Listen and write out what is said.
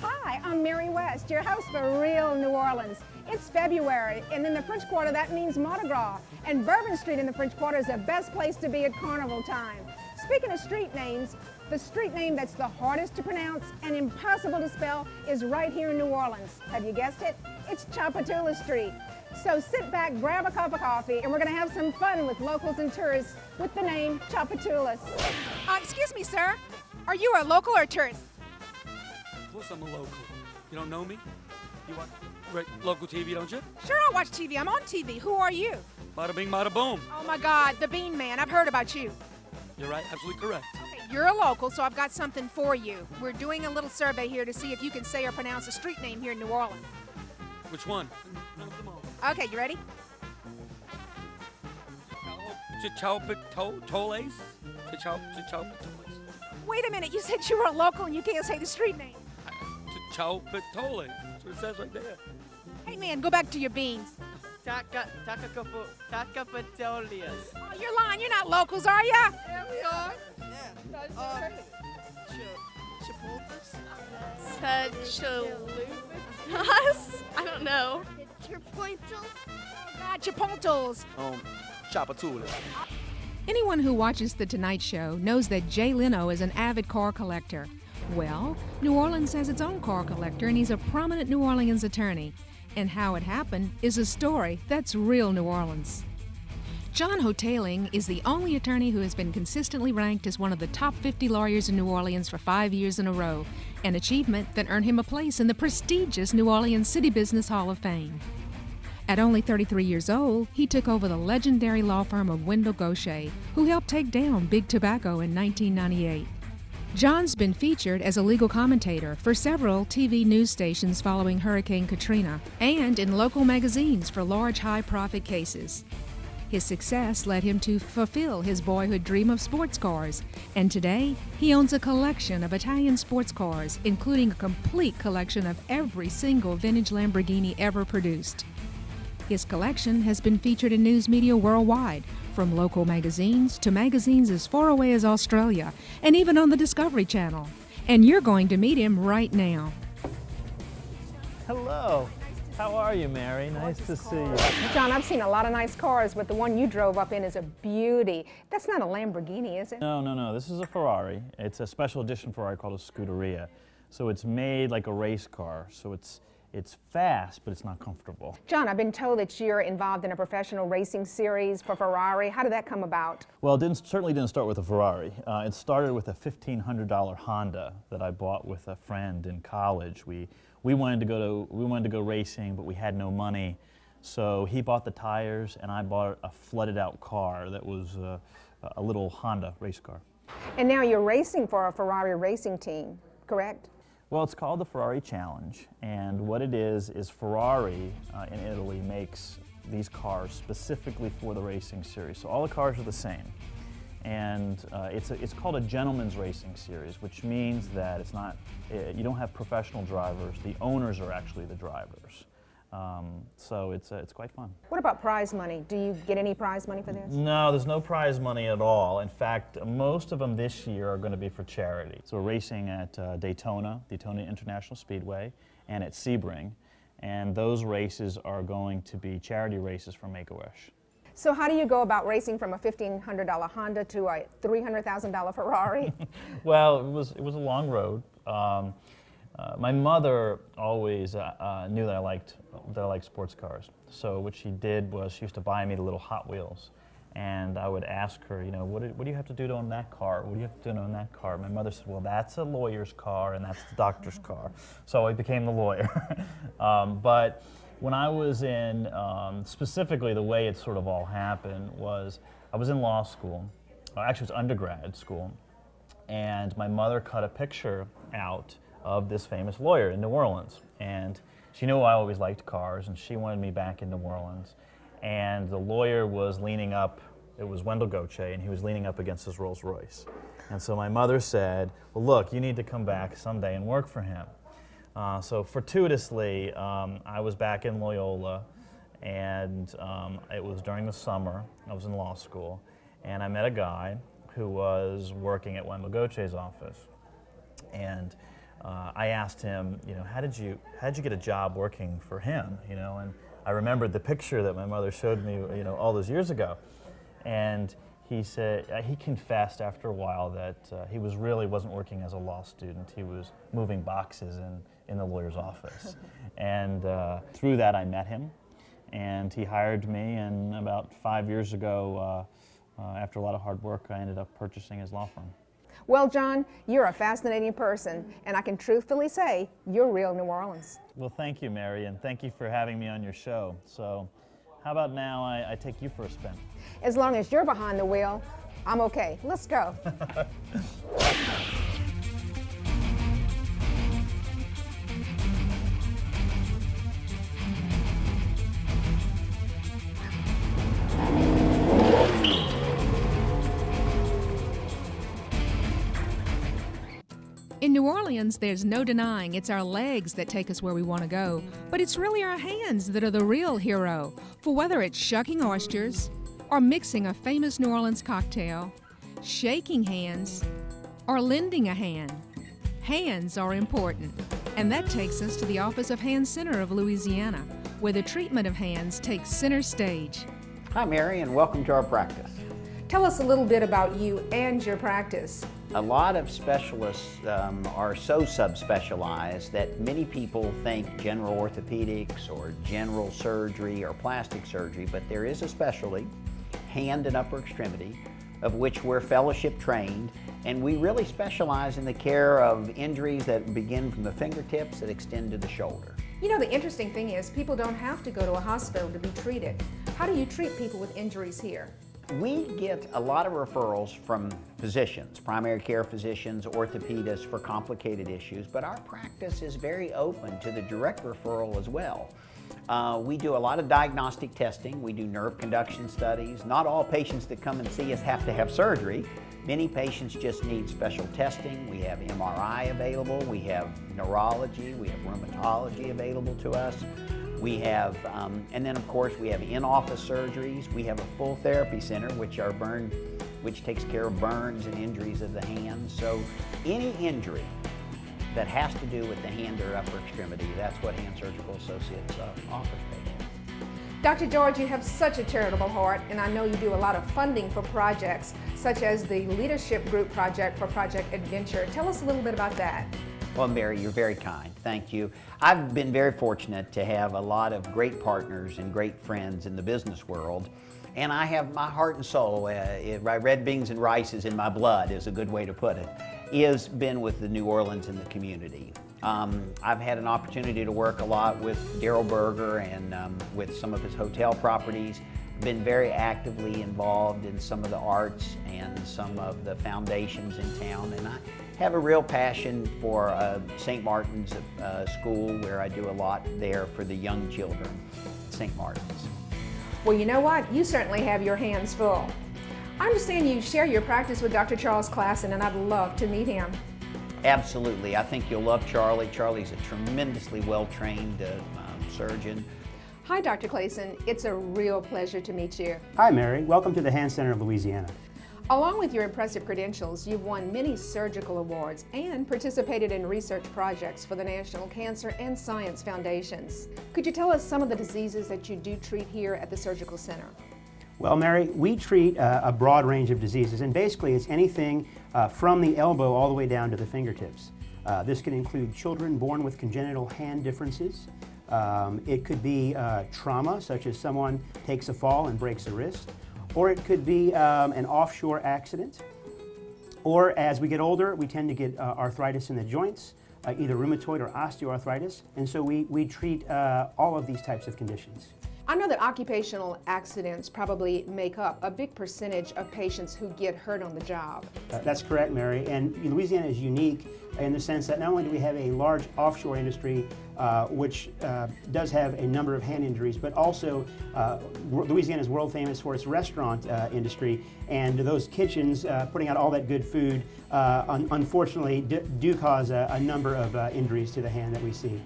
Hi, I'm Mary West, your host for Real New Orleans. It's February, and in the French Quarter that means Mardi Gras, and Bourbon Street in the French Quarter is the best place to be at carnival time. Speaking of street names, the street name that's the hardest to pronounce and impossible to spell is right here in New Orleans. Have you guessed it? It's Tchoupitoulas Street. So sit back, grab a cup of coffee, and we're going to have some fun with locals and tourists with the name Tchoupitoulas. Excuse me, sir. Are you a local or a tourist? Of course I'm a local. You don't know me? You watch local TV, don't you? Sure, I watch TV. I'm on TV. Who are you? Bada bing, bada boom. Oh my God, the Bean Man. I've heard about you. You're right, absolutely correct. Okay, you're a local, so I've got something for you. We're doing a little survey here to see if you can say or pronounce a street name here in New Orleans. Which one? None of them all. Okay, you ready? Tchoupitoulas? Wait a minute, you said you were a local and you can't say the street name. Tchoupitoulas. That's what it says right there. Hey man, go back to your beans. Tchoupitoulas. Oh, you're lying, you're not locals, are ya? Yeah, we are. Yeah. Chipotle? I don't know. Oh God, Chipotles. Tchoupitoulas. Anyone who watches The Tonight Show knows that Jay Leno is an avid car collector. Well, New Orleans has its own car collector, and he's a prominent New Orleans attorney. And how it happened is a story that's real New Orleans. John Hoteling is the only attorney who has been consistently ranked as one of the top 50 lawyers in New Orleans for 5 years in a row, an achievement that earned him a place in the prestigious New Orleans City Business Hall of Fame. At only 33 years old, he took over the legendary law firm of Wendell Gaucher, who helped take down Big Tobacco in 1998. John's been featured as a legal commentator for several TV news stations following Hurricane Katrina and in local magazines for large high-profit cases. His success led him to fulfill his boyhood dream of sports cars, and today he owns a collection of Italian sports cars, including a complete collection of every single vintage Lamborghini ever produced. His collection has been featured in news media worldwide, from local magazines to magazines as far away as Australia, and even on the Discovery Channel. And you're going to meet him right now. Hello. How are you, Mary? Nice to see you. John, I've seen a lot of nice cars, but the one you drove up in is a beauty. That's not a Lamborghini, is it? No. This is a Ferrari. It's a special edition Ferrari called a Scuderia. So it's made like a race car. So it's fast, but it's not comfortable. John, I've been told that you're involved in a professional racing series for Ferrari. How did that come about? Well, it certainly didn't start with a Ferrari. It started with a $1,500 Honda that I bought with a friend in college. We wanted to go racing, but we had no money. So he bought the tires, and I bought a flooded-out car that was a little Honda race car. And now you're racing for a Ferrari racing team, correct? Well, it's called the Ferrari Challenge, and what it is Ferrari in Italy makes these cars specifically for the racing series. So all the cars are the same, and it's called a gentleman's racing series, which means that it's not you don't have professional drivers. The owners are actually the drivers. So it's quite fun. What about prize money? Do you get any prize money for this? No, there's no prize money at all. In fact, most of them this year are going to be for charity. So we're racing at Daytona International Speedway, and at Sebring, and those races are going to be charity races for Make-A-Wish. So how do you go about racing from a $1,500 Honda to a $300,000 Ferrari? Well, it was a long road. My mother always knew that I liked sports cars. So what she did was she used to buy me the little Hot Wheels, and I would ask her, you know, what do you have to do to own that car? What do you have to do to own that car? My mother said, well, that's a lawyer's car and that's the doctor's car. So I became the lawyer. But when I was in, specifically the way it sort of all happened was I was in law school, actually it was undergrad school, and my mother cut a picture out of this famous lawyer in New Orleans. And she knew I always liked cars, and she wanted me back in New Orleans. And the lawyer was leaning up, it was Wendell Gaucher, and he was leaning up against his Rolls Royce. And so my mother said, well, look, you need to come back someday and work for him. So fortuitously, I was back in Loyola, and it was during the summer. I was in law school, and I met a guy who was working at Wembagoche's office. And I asked him, you know, how did you get a job working for him, you know? And I remembered the picture that my mother showed me, you know, all those years ago. And he said, he confessed after a while that he wasn't working as a law student. He was moving boxes in the lawyer's office. And through that I met him, and he hired me, and about 5 years ago, after a lot of hard work, I ended up purchasing his law firm. Well, John, you're a fascinating person, and I can truthfully say you're real New Orleans. Well, thank you, Mary, and thank you for having me on your show. So how about now I take you for a spin? As long as you're behind the wheel, I'm okay. Let's go. In New Orleans, there's no denying it's our legs that take us where we want to go, but it's really our hands that are the real hero. For whether it's shucking oysters, or mixing a famous New Orleans cocktail, shaking hands, or lending a hand, hands are important. And that takes us to the Office of Hand Center of Louisiana, where the treatment of hands takes center stage. Hi, Mary, and welcome to our practice. Tell us a little bit about you and your practice. A lot of specialists are so subspecialized that many people think general orthopedics or general surgery or plastic surgery, but there is a specialty, hand and upper extremity, of which we're fellowship trained, and we really specialize in the care of injuries that begin from the fingertips that extend to the shoulder. You know, the interesting thing is people don't have to go to a hospital to be treated. How do you treat people with injuries here? We get a lot of referrals from physicians, primary care physicians, orthopedists for complicated issues, but our practice is very open to the direct referral as well. We do a lot of diagnostic testing. We do nerve conduction studies. Not all patients that come and see us have to have surgery. Many patients just need special testing. We have MRI available. We have neurology. We have rheumatology available to us. We have, and then of course we have in-office surgeries. We have a full therapy center, which takes care of burns and injuries of the hand. So any injury that has to do with the hand or upper extremity, that's what Hand Surgical Associates offers patients. Dr. George, you have such a charitable heart, and I know you do a lot of funding for projects, such as the Leadership Group Project for Project Adventure. Tell us a little bit about that. Well, Mary, you're very kind. Thank you. I've been very fortunate to have a lot of great partners and great friends in the business world. And I have my heart and soul, red beans and rice is in my blood is a good way to put it, is been with the New Orleans and the community. I've had an opportunity to work a lot with Darryl Berger and with some of his hotel properties. Been very actively involved in some of the arts and some of the foundations in town, and I have a real passion for St. Martin's School, where I do a lot there for the young children at St. Martin's. Well, you know what? You certainly have your hands full. I understand you share your practice with Dr. Charles Klassen, and I'd love to meet him. Absolutely. I think you'll love Charlie. Charlie's a tremendously well-trained surgeon. Hi, Dr. Klassen. It's a real pleasure to meet you. Hi, Mary. Welcome to the Hand Center of Louisiana. Along with your impressive credentials, you've won many surgical awards and participated in research projects for the National Cancer and Science Foundations. Could you tell us some of the diseases that you do treat here at the Surgical Center? Well, Mary, we treat a broad range of diseases, and basically it's anything from the elbow all the way down to the fingertips. This can include children born with congenital hand differences. It could be trauma, such as someone takes a fall and breaks a wrist. Or it could be an offshore accident. Or as we get older, we tend to get arthritis in the joints, either rheumatoid or osteoarthritis. And so we treat all of these types of conditions. I know that occupational accidents probably make up a big percentage of patients who get hurt on the job. That's correct, Mary. And Louisiana is unique in the sense that not only do we have a large offshore industry, which does have a number of hand injuries, but also Louisiana is world famous for its restaurant industry, and those kitchens putting out all that good food unfortunately do cause a number of injuries to the hand that we see.